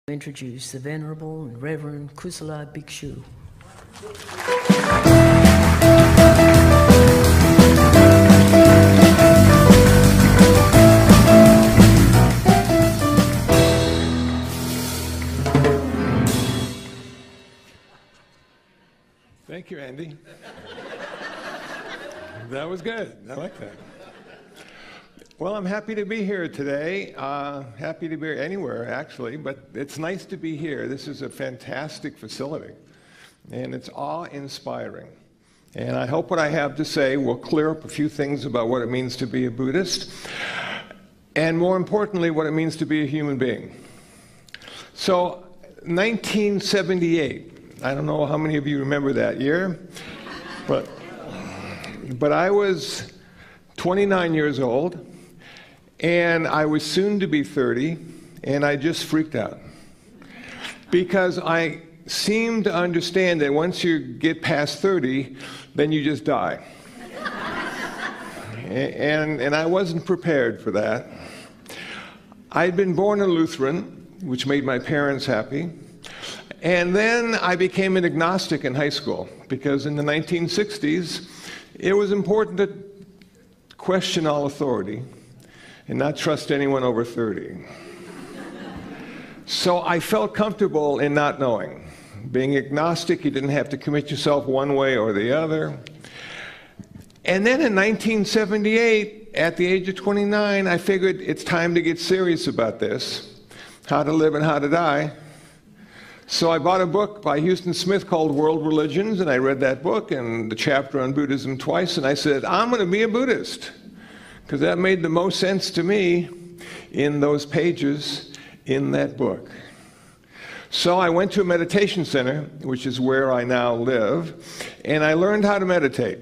Introduce the Venerable and Reverend Kusala Bhikshu. Thank you, Andy. That was good. I like that. Well, I'm happy to be here today. Happy to be anywhere, actually, but it's nice to be here. This is a fantastic facility, and it's awe-inspiring. And I hope what I have to say will clear up a few things about what it means to be a Buddhist, and more importantly, what it means to be a human being. So, 1978, I don't know how many of you remember that year, but I was 29 years old, and I was soon to be 30, and I just freaked out. Because I seemed to understand that once you get past 30, then you just die. And I wasn't prepared for that. I'd been born a Lutheran, which made my parents happy. And then I became an agnostic in high school, because in the 1960s, it was important to question all authority and not trust anyone over 30. So I felt comfortable in not knowing. Being agnostic, you didn't have to commit yourself one way or the other. And then in 1978, at the age of 29, I figured it's time to get serious about this, how to live and how to die. So I bought a book by Houston Smith called World Religions, and I read that book and the chapter on Buddhism twice, and I said, I'm going to be a Buddhist, because that made the most sense to me in those pages in that book. So I went to a meditation center, which is where I now live, and I learned how to meditate.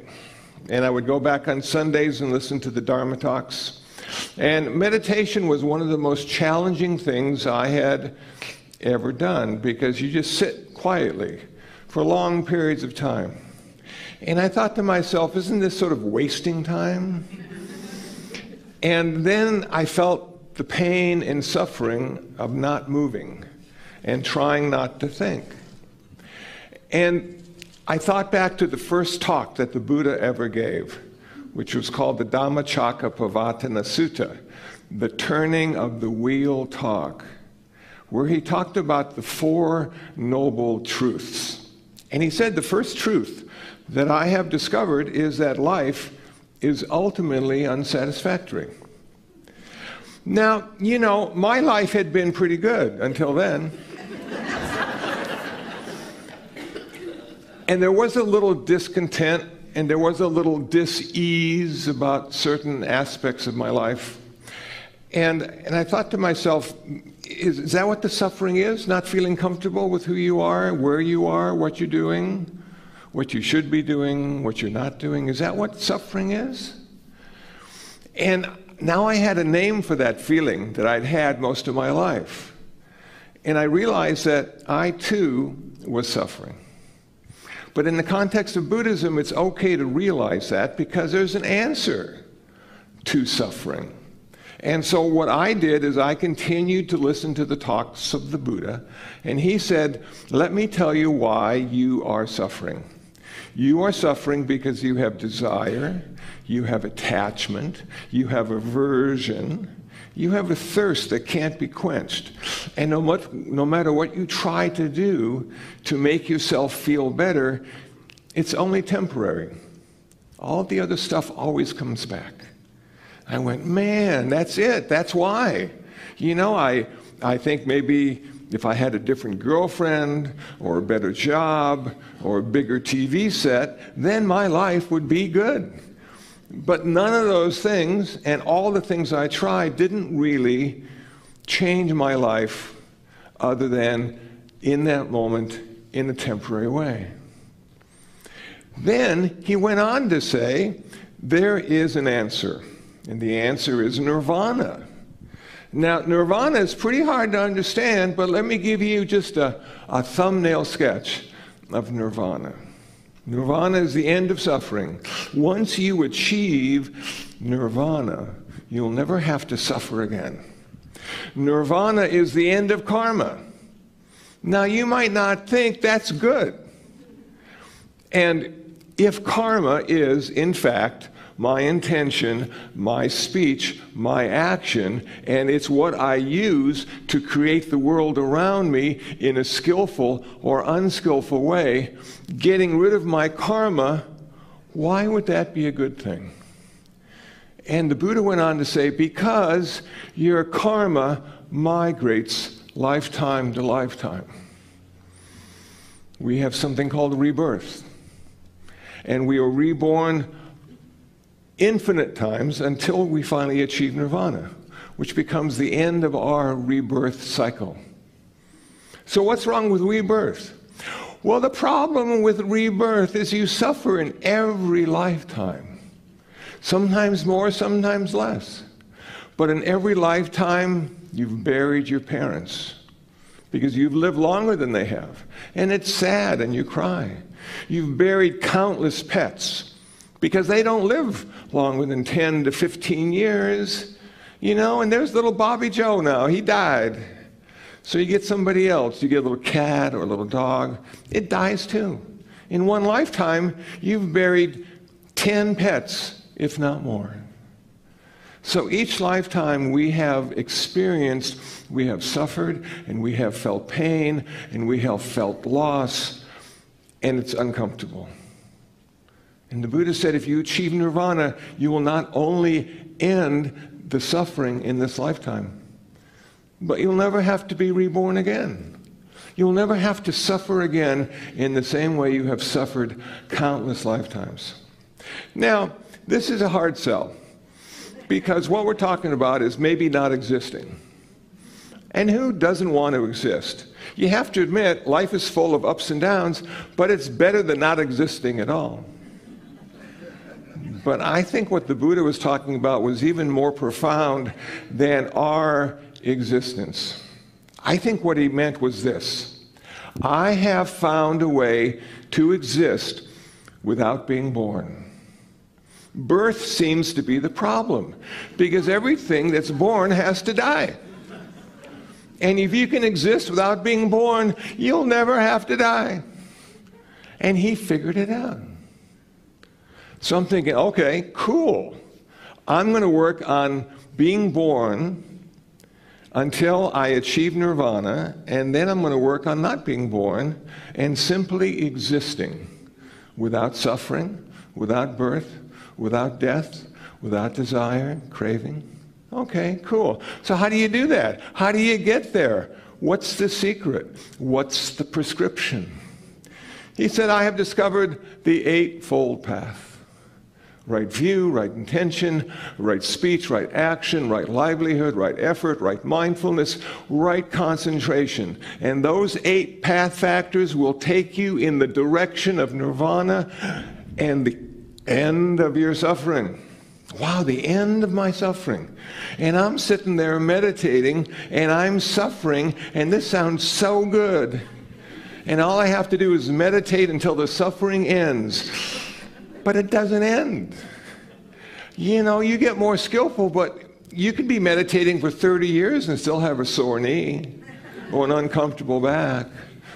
And I would go back on Sundays and listen to the Dharma talks. And meditation was one of the most challenging things I had ever done, because you just sit quietly for long periods of time. And I thought to myself, isn't this sort of wasting time? And then I felt the pain and suffering of not moving and trying not to think. And I thought back to the first talk that the Buddha ever gave, which was called the Dhammacakkappavattana Sutta, the turning of the wheel talk, where he talked about the Four Noble Truths. And he said the first truth that I have discovered is that life is ultimately unsatisfactory. Now, you know, my life had been pretty good until then. And there was a little discontent, and there was a little dis-ease about certain aspects of my life. And I thought to myself, is that what the suffering is? Not feeling comfortable with who you are, where you are, what you're doing, what you should be doing, what you're not doing? Is that what suffering is? And now I had a name for that feeling that I'd had most of my life. And I realized that I too was suffering. But in the context of Buddhism, it's okay to realize that, because there's an answer to suffering. And so what I did is I continued to listen to the talks of the Buddha, and he said, let me tell you why you are suffering. You are suffering because you have desire, you have attachment, you have aversion, you have a thirst that can't be quenched. And no matter what you try to do to make yourself feel better, it's only temporary. All the other stuff always comes back. I went, man, that's it. That's why. You know, I think maybe if I had a different girlfriend or a better job or a bigger TV set, then my life would be good. But none of those things, and all the things I tried, didn't really change my life other than in that moment in a temporary way. Then he went on to say, there is an answer. And the answer is nirvana. Now, nirvana is pretty hard to understand, but let me give you just a thumbnail sketch of nirvana. Nirvana is the end of suffering. Once you achieve nirvana, you'll never have to suffer again. Nirvana is the end of karma. Now, you might not think that's good. And if karma is, in fact, my intention, my speech, my action, and it's what I use to create the world around me in a skillful or unskillful way, getting rid of my karma, why would that be a good thing? And the Buddha went on to say, because your karma migrates lifetime to lifetime. We have something called rebirth. And we are reborn infinite times until we finally achieve nirvana, which becomes the end of our rebirth cycle. So what's wrong with rebirth? Well, the problem with rebirth is you suffer in every lifetime. Sometimes more, sometimes less. But in every lifetime, you've buried your parents because you've lived longer than they have. And it's sad and you cry. You've buried countless pets because they don't live longer than 10 to 15 years. You know, and there's little Bobby Joe now. He died. So you get somebody else. You get a little cat or a little dog. It dies too. In one lifetime, you've buried 10 pets, if not more. So each lifetime we have experienced, we have suffered, and we have felt pain, and we have felt loss, and it's uncomfortable. And the Buddha said if you achieve nirvana, you will not only end the suffering in this lifetime, but you'll never have to be reborn again. You'll never have to suffer again in the same way you have suffered countless lifetimes. Now, this is a hard sell, because what we're talking about is maybe not existing. And who doesn't want to exist? You have to admit, life is full of ups and downs, but it's better than not existing at all. But I think what the Buddha was talking about was even more profound than our existence. I think what he meant was this: I have found a way to exist without being born. Birth seems to be the problem, because everything that's born has to die. And if you can exist without being born, you'll never have to die. And he figured it out. So I'm thinking, okay, cool. I'm going to work on being born until I achieve nirvana, and then I'm going to work on not being born and simply existing without suffering, without birth, without death, without desire, craving. Okay, cool. So how do you do that? How do you get there? What's the secret? What's the prescription? He said, I have discovered the eightfold path. Right view, right intention, right speech, right action, right livelihood, right effort, right mindfulness, right concentration. And those 8 path factors will take you in the direction of nirvana and the end of your suffering. Wow, the end of my suffering. And I'm sitting there meditating, and I'm suffering, and this sounds so good. And all I have to do is meditate until the suffering ends. But it doesn't end. You know, you get more skillful, but you could be meditating for 30 years and still have a sore knee, or an uncomfortable back,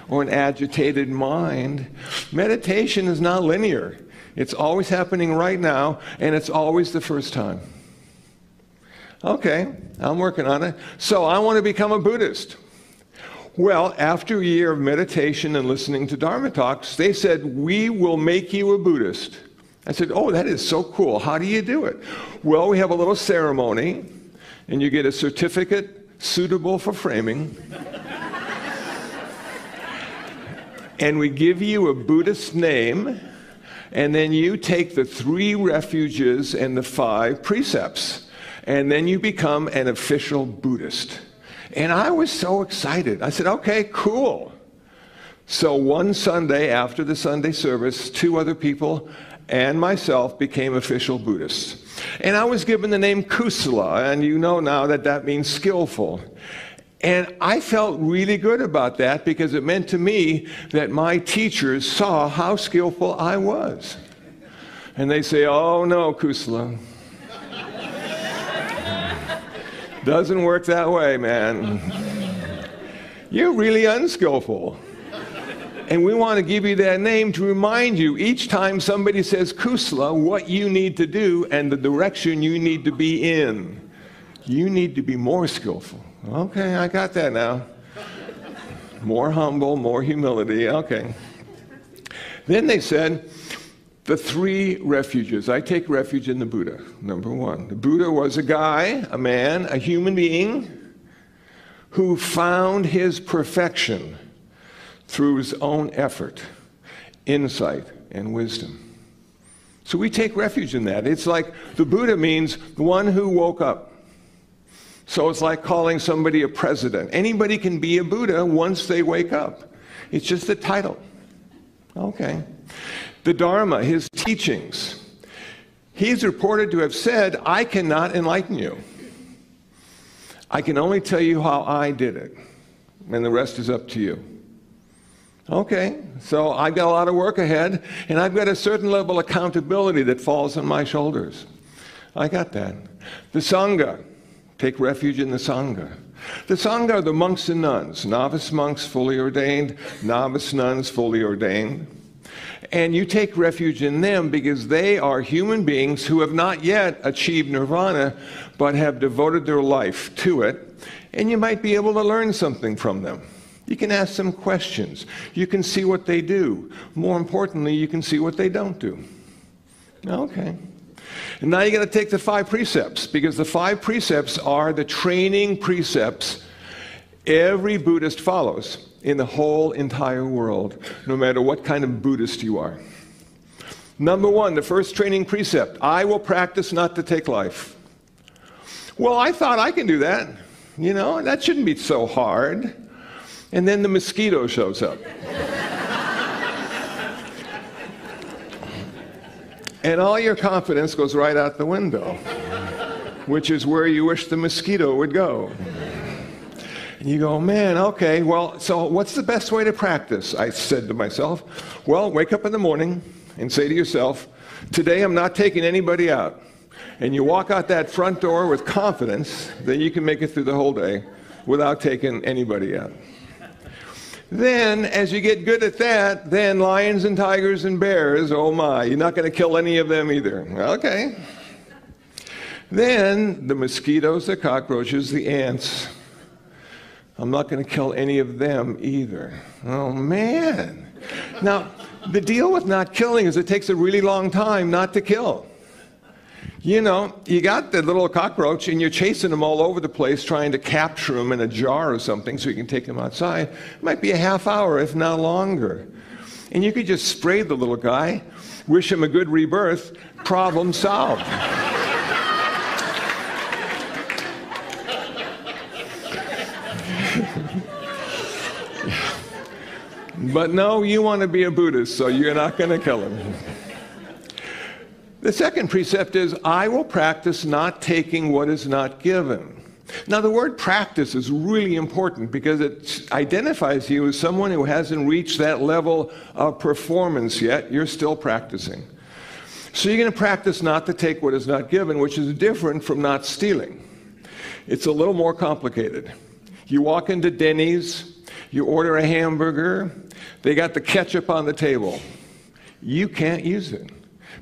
or an agitated mind. Meditation is not linear. It's always happening right now, and it's always the first time. Okay, I'm working on it. So I want to become a Buddhist. Well, after a year of meditation and listening to Dharma talks, they said, we will make you a Buddhist. I said, oh, that is so cool. How do you do it? Well, we have a little ceremony, and you get a certificate suitable for framing. And we give you a Buddhist name, and then you take the 3 refuges and the 5 precepts, and then you become an official Buddhist. And I was so excited. I said, okay, cool. So one Sunday after the Sunday service, 2 other people and myself became official Buddhists. And I was given the name Kusala, and you know now that that means skillful. And I felt really good about that because it meant to me that my teachers saw how skillful I was. And they say, oh no, Kusala. Doesn't work that way, man. You're really unskillful. And we want to give you that name to remind you each time somebody says Kusala, what you need to do and the direction you need to be in. You need to be more skillful. Okay, I got that now. More humble, more humility. Okay. Then they said, the 3 refuges. I take refuge in the Buddha. Number 1. The Buddha was a guy, a man, a human being who found his perfection through his own effort, insight, and wisdom. So we take refuge in that. It's like the Buddha means the one who woke up. So it's like calling somebody a president. Anybody can be a Buddha once they wake up. It's just a title. Okay. The Dharma, his teachings. He's reported to have said, I cannot enlighten you. I can only tell you how I did it. And the rest is up to you. Okay, so I've got a lot of work ahead, and I've got a certain level of accountability that falls on my shoulders. I got that. The Sangha. Take refuge in the Sangha. The Sangha are the monks and nuns. Novice monks fully ordained, novice nuns fully ordained. And you take refuge in them because they are human beings who have not yet achieved nirvana, but have devoted their life to it. And you might be able to learn something from them. You can ask them questions. You can see what they do. More importantly, you can see what they don't do. Okay. And now you got to take the 5 precepts, because the 5 precepts are the training precepts every Buddhist follows in the whole entire world, no matter what kind of Buddhist you are. Number 1, the first training precept, I will practice not to take life. Well, I thought I can do that. You know, that shouldn't be so hard. And then the mosquito shows up. And all your confidence goes right out the window, which is where you wish the mosquito would go. And you go, man, okay, well, so what's the best way to practice? I said to myself, well, wake up in the morning and say to yourself, today I'm not taking anybody out. And you walk out that front door with confidence that you can make it through the whole day without taking anybody out. Then, as you get good at that, then lions and tigers and bears, oh my, you're not going to kill any of them either. Okay. Then, the mosquitoes, the cockroaches, the ants, I'm not going to kill any of them either. Oh man. Now, the deal with not killing is it takes a really long time not to kill. You know, you got the little cockroach and you're chasing them all over the place trying to capture them in a jar or something so you can take them outside. It might be a half hour, if not longer. And you could just spray the little guy, wish him a good rebirth, problem solved. But no, you want to be a Buddhist, so you're not going to kill him. The second precept is, I will practice not taking what is not given. Now, the word practice is really important because it identifies you as someone who hasn't reached that level of performance yet. You're still practicing. So you're going to practice not to take what is not given, which is different from not stealing. It's a little more complicated. You walk into Denny's, you order a hamburger, they got the ketchup on the table. You can't use it,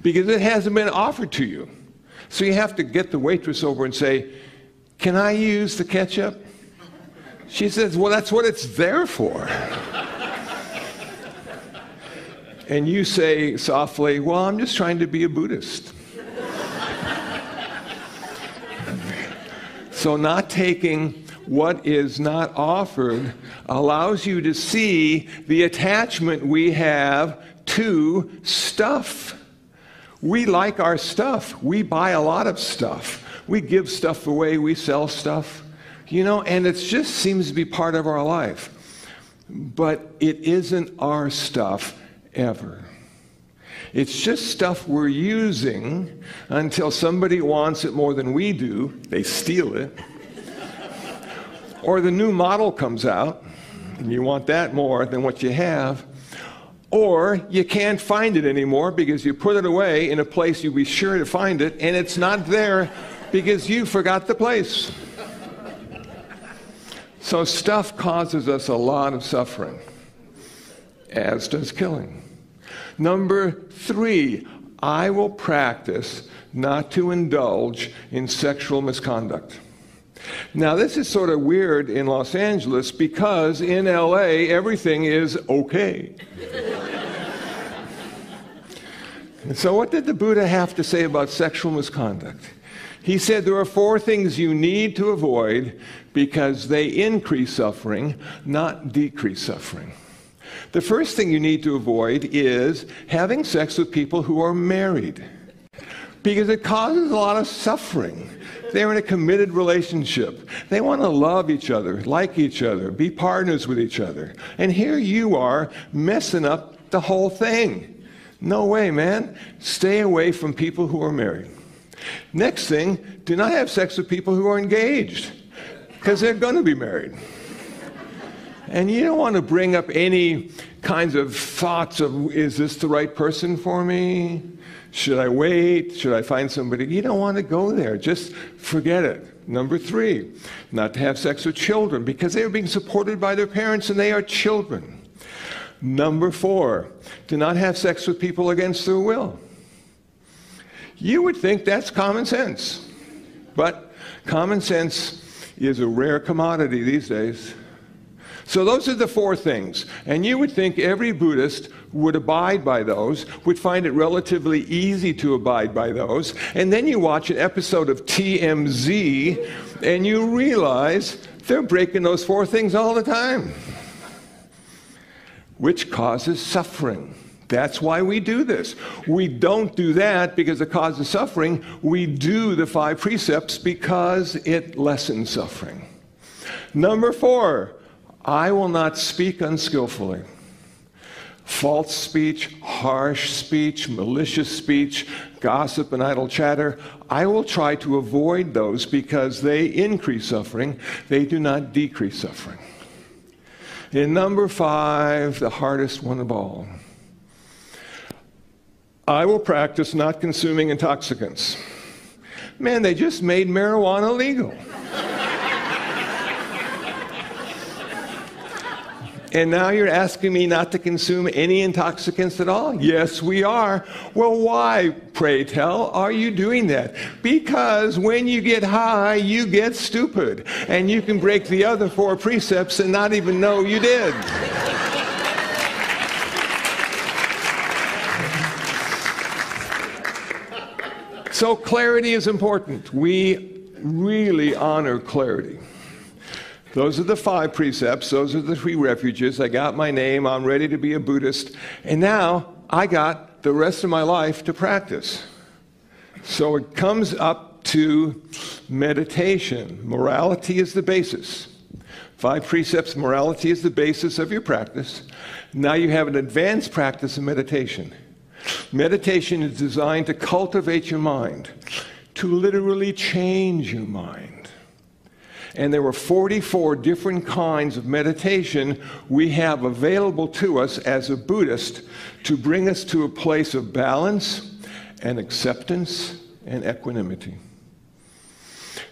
because it hasn't been offered to you. So you have to get the waitress over and say, can I use the ketchup? She says, well, that's what it's there for. And you say softly, well, I'm just trying to be a Buddhist. So not taking what is not offered allows you to see the attachment we have to stuff. We like our stuff. We buy a lot of stuff. We give stuff away. We sell stuff. You know, and it just seems to be part of our life. But it isn't our stuff ever. It's just stuff we're using until somebody wants it more than we do. They steal it. Or the new model comes out, and you want that more than what you have. Or you can't find it anymore because you put it away in a place you'll be sure to find it, and it's not there because you forgot the place. So stuff causes us a lot of suffering, as does killing. Number 3, I will practice not to indulge in sexual misconduct. Now, this is sort of weird in Los Angeles because in LA, everything is okay. And so what did the Buddha have to say about sexual misconduct? He said there are 4 things you need to avoid because they increase suffering, not decrease suffering. The first thing you need to avoid is having sex with people who are married, because it causes a lot of suffering. They're in a committed relationship. They want to love each other, like each other, be partners with each other. And here you are messing up the whole thing. No way, man. Stay away from people who are married. Next thing, do not have sex with people who are engaged, because they're going to be married. And you don't want to bring up any kinds of thoughts of, is this the right person for me? Should I wait? Should I find somebody? You don't want to go there. Just forget it. Number 3, not to have sex with children, because they are being supported by their parents and they are children. Number 4, do not have sex with people against their will. You would think that's common sense, but common sense is a rare commodity these days. So those are the 4 things, and you would think every Buddhist would abide by those, would find it relatively easy to abide by those, and then you watch an episode of TMZ, and you realize they're breaking those 4 things all the time, which causes suffering. That's why we do this. We don't do that because it causes suffering. We do the 5 precepts because it lessens suffering. Number 4, I will not speak unskillfully. False speech, harsh speech, malicious speech, gossip and idle chatter, I will try to avoid those because they increase suffering. They do not decrease suffering. And number 5, the hardest one of all, I will practice not consuming intoxicants. Man, they just made marijuana legal. And now you're asking me not to consume any intoxicants at all? Yes, we are. Well, why, pray tell, are you doing that? Because when you get high, you get stupid. And you can break the other 4 precepts and not even know you did. So clarity is important. We really honor clarity. Those are the 5 precepts. Those are the 3 refuges. I got my name. I'm ready to be a Buddhist. And now I got the rest of my life to practice. So it comes up to meditation. Morality is the basis. 5 precepts, morality is the basis of your practice. Now you have an advanced practice of meditation. Meditation is designed to cultivate your mind, to literally change your mind. And there were 44 different kinds of meditation we have available to us as a Buddhist to bring us to a place of balance and acceptance and equanimity.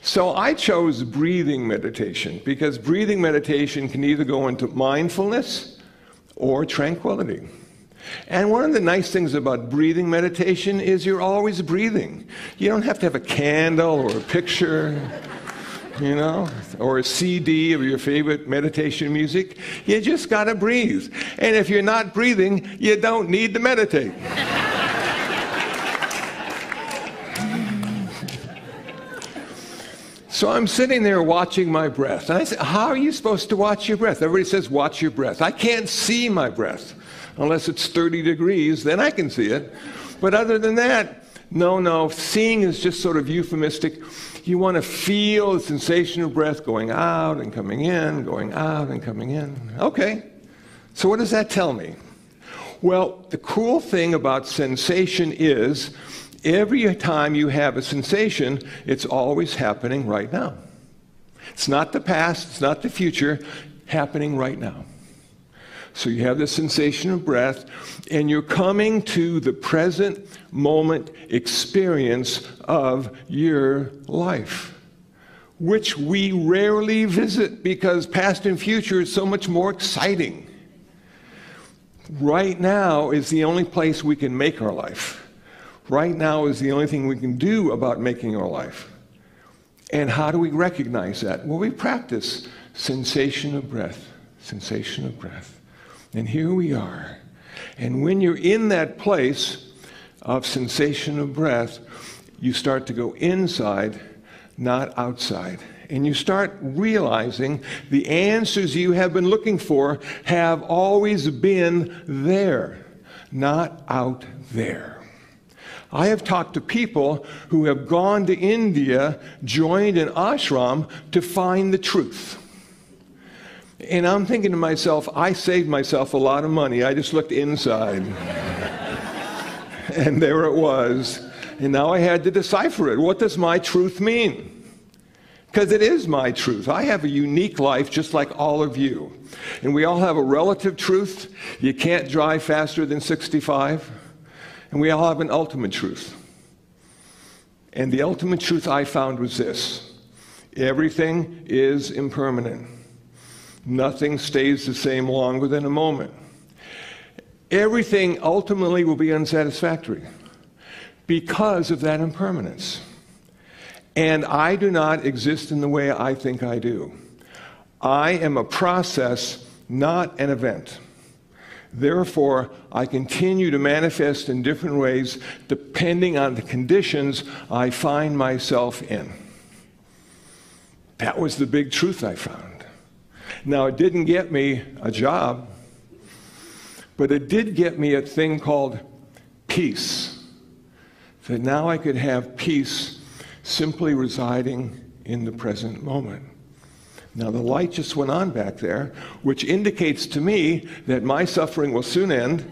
So I chose breathing meditation because breathing meditation can either go into mindfulness or tranquility. And one of the nice things about breathing meditation is you're always breathing. You don't have to have a candle or a picture, you know, or a CD of your favorite meditation music. You just got to breathe. And if you're not breathing, you don't need to meditate. So I'm sitting there watching my breath. And I said, how are you supposed to watch your breath? Everybody says, watch your breath. I can't see my breath. Unless it's 30 degrees, then I can see it. But other than that, no. Seeing is just sort of euphemistic. You want to feel the sensation of breath going out and coming in, going out and coming in. Okay. So what does that tell me? Well, the cool thing about sensation is every time you have a sensation, it's always happening right now. It's not the past, it's not the future, happening right now. So you have the sensation of breath, and you're coming to the present moment experience of your life. which we rarely visit because past and future is so much more exciting. Right now is the only place we can make our life. Right now is the only thing we can do about making our life. And how do we recognize that? Well, we practice sensation of breath, sensation of breath. And here we are. And when you're in that place of sensation of breath, you start to go inside, not outside. And you start realizing the answers you have been looking for have always been there, not out there. I have talked to people who have gone to India, joined an ashram to find the truth. And I'm thinking to myself, I saved myself a lot of money. I just looked inside. And there it was. And now I had to decipher it. What does my truth mean? Because it is my truth. I have a unique life just like all of you. And we all have a relative truth. You can't drive faster than 65. And we all have an ultimate truth. And the ultimate truth I found was this: everything is impermanent. Nothing stays the same longer than a moment. Everything ultimately will be unsatisfactory because of that impermanence. And I do not exist in the way I think I do. I am a process, not an event. Therefore, I continue to manifest in different ways depending on the conditions I find myself in. That was the big truth I found. Now, it didn't get me a job, but it did get me a thing called peace. That now I could have peace simply residing in the present moment. Now, the light just went on back there, which indicates to me that my suffering will soon end.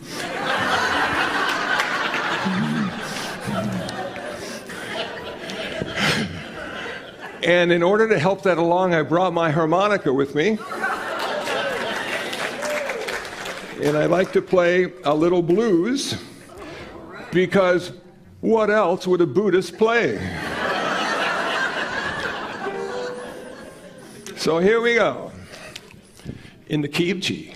And in order to help that along, I brought my harmonica with me. And I like to play a little blues, because what else would a Buddhist play? So here we go, in the key of G.